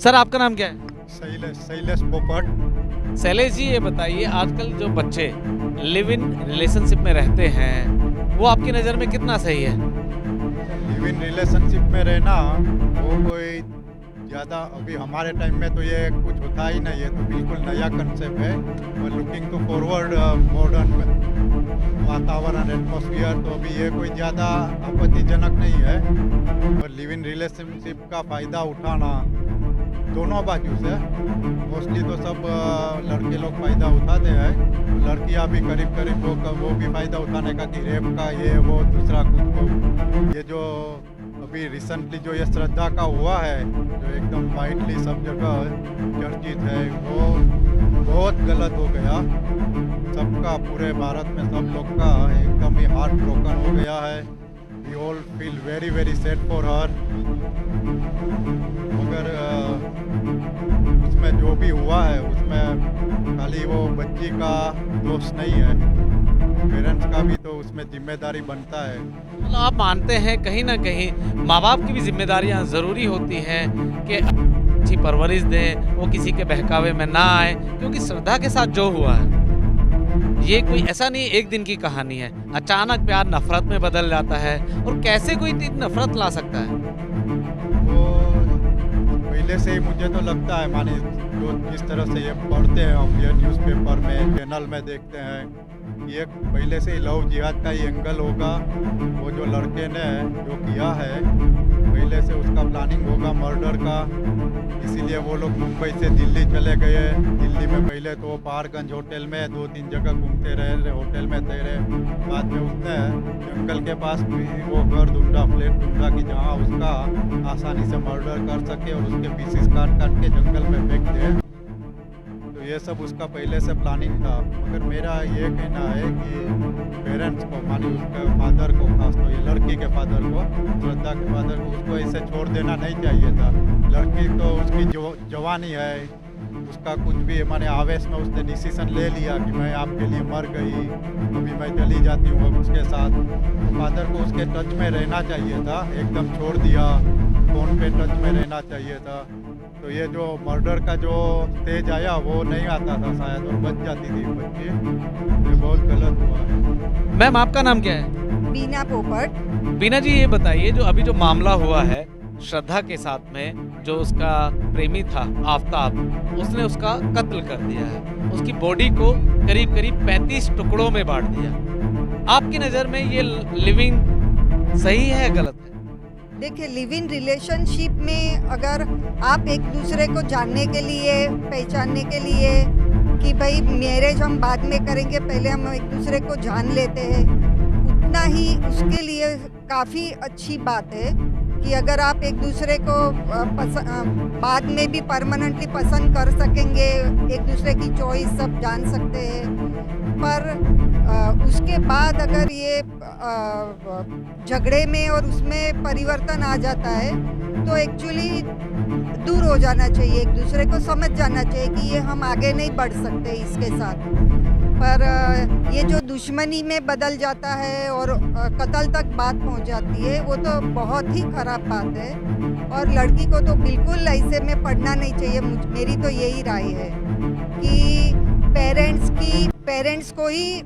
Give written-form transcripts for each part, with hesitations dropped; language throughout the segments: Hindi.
सर आपका नाम क्या है? शैलेश शैलेश पोपट। शैलेश जी, ये बताइए आजकल जो बच्चे लिव इन रिलेशनशिप में रहते हैं वो आपकी नज़र में कितना सही है? लिव इन रिलेशनशिप में रहना वो कोई ज़्यादा अभी हमारे टाइम में तो ये कुछ होता ही नहीं है, तो बिल्कुल नया कंसेप्ट है। और लुकिंग टू फॉरवर्ड मॉडर्न वातावरण एटमॉस्फियर, तो अभी ये कोई ज़्यादा आपत्तिजनक नहीं है। और लिव इन रिलेशनशिप का फ़ायदा उठाना दोनों बाजू से, मोस्टली तो सब लड़के लोग फ़ायदा उठाते हैं, लड़कियां भी करीब करीब वो भी फ़ायदा उठाने का कि रेप का ये वो दूसरा कुछ को। ये जो अभी रिसेंटली जो ये श्रद्धा का हुआ है, जो एकदम वाइडली सब जगह चर्चित है, वो बहुत गलत हो गया। सबका पूरे भारत में सब लोग का एकदम ही हार्ट ब्रोकन हो गया है। We all feel very very sad for her. मगर उसमें जो भी हुआ है उसमें खाली वो बच्ची का दोष नहीं है, पेरेंट्स का भी तो उसमें जिम्मेदारी बनता है। मतलब आप मानते हैं कहीं ना कहीं माँ बाप की भी जिम्मेदारियां ज़रूरी होती हैं कि अच्छी परवरिश दें, वो किसी के बहकावे में ना आए, क्योंकि श्रद्धा के साथ जो हुआ है ये कोई ऐसा नहीं एक दिन की कहानी है। अचानक प्यार नफरत में बदल जाता है, और कैसे कोई इतनी नफरत ला सकता है? वो पहले से ही मुझे तो लगता है, माने जो जिस तरह से ये पढ़ते हैं हम, ये न्यूज़पेपर में चैनल में देखते हैं, ये पहले से ही लव जिहाद का ही एंगल होगा। वो जो लड़के ने जो किया है पहले से उसका प्लानिंग होगा मर्डर का, इसीलिए वो लोग मुंबई से दिल्ली चले गए। दिल्ली में पहले तो वो पहाड़गंज होटल में 2-3 जगह घूमते रहे, होटल में ठहरे। बाद में उसने जंगल के पास भी वो घर ढूंढा, फ्लैट ढूंढा कि जहाँ उसका आसानी से मर्डर कर सके और उसके पीसेस काट काट के जंगल में फेंक दे। तो ये सब उसका पहले से प्लानिंग था। मगर मेरा ये कहना है कि पेरेंट्स को, मानी उसके फादर को, खास तो ये लड़की के फादर को, श्रद्धा के फादर को, उसको ऐसे छोड़ देना नहीं चाहिए था। लड़की तो उसकी जो जवानी है, उसका कुछ भी माने आवेश में उसने डिसीजन ले लिया कि मैं आपके लिए मर गई, अभी मैं चली जाती हूँ अब उसके साथ। तो फादर को उसके टच में रहना चाहिए था, एकदम छोड़ दिया, फ़ोन पे टच में रहना चाहिए था। तो ये जो मर्डर का जो स्टेज आया वो नहीं आता था शायद, और बच जाती थी बच्ची। ये बहुत गलत हुआ है। मैम आपका नाम क्या है? बीना पोपट। बीना जी, ये बताइए जो अभी जो मामला हुआ है श्रद्धा के साथ में, जो उसका प्रेमी था आफ्ताब, उसने उसका कत्ल कर दिया है, उसकी बॉडी को करीब करीब 35 टुकड़ों में बांट दिया। आपकी नज़र में ये लिविंग सही है गलत है? देखिए, लिव इन रिलेशनशिप में अगर आप एक दूसरे को जानने के लिए, पहचानने के लिए कि भाई मैरिज हम बाद में करेंगे, पहले हम एक दूसरे को जान लेते हैं, उतना ही उसके लिए काफ़ी अच्छी बात है कि अगर आप एक दूसरे को बाद में भी परमानेंटली पसंद कर सकेंगे, एक दूसरे की चॉइस सब जान सकते हैं। पर उसके बाद अगर ये झगड़े में और उसमें परिवर्तन आ जाता है तो एक्चुअली दूर हो जाना चाहिए, एक दूसरे को समझ जाना चाहिए कि ये हम आगे नहीं बढ़ सकते इसके साथ। पर ये जो दुश्मनी में बदल जाता है और कत्ल तक बात पहुंच जाती है, वो तो बहुत ही खराब बात है। और लड़की को तो बिल्कुल ऐसे में पढ़ना नहीं चाहिए। मेरी तो यही राय है कि पेरेंट्स को ही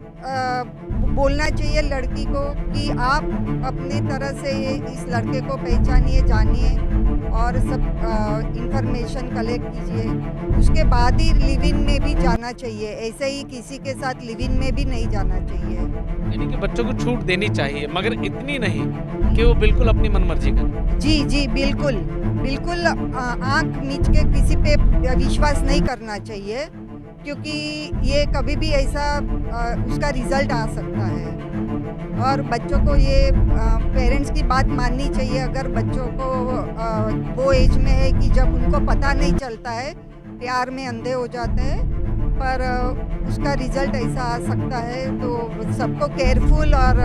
बोलना चाहिए लड़की को कि आप अपनी तरह से इस लड़के को पहचानिए, जानिए और सब इंफॉर्मेशन कलेक्ट कीजिए, उसके बाद ही लिव इन में भी जाना चाहिए। ऐसे ही किसी के साथ लिव इन में भी नहीं जाना चाहिए। यानी कि बच्चों को छूट देनी चाहिए, मगर इतनी नहीं कि वो बिल्कुल अपनी मनमर्जी करें। जी बिल्कुल बिल्कुल, आँख मीच के किसी पे विश्वास नहीं करना चाहिए, क्योंकि ये कभी भी ऐसा उसका रिजल्ट आ सकता है। और बच्चों को ये पेरेंट्स की बात माननी चाहिए। अगर बच्चों को वो एज में है कि जब उनको पता नहीं चलता है, प्यार में अंधे हो जाते हैं, पर उसका रिजल्ट ऐसा आ सकता है, तो सबको केयरफुल और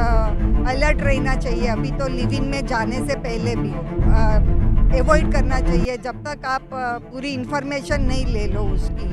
अलर्ट रहना चाहिए। अभी तो लिव इन में जाने से पहले भी अवॉइड करना चाहिए, जब तक आप पूरी इन्फॉर्मेशन नहीं ले लो उसकी।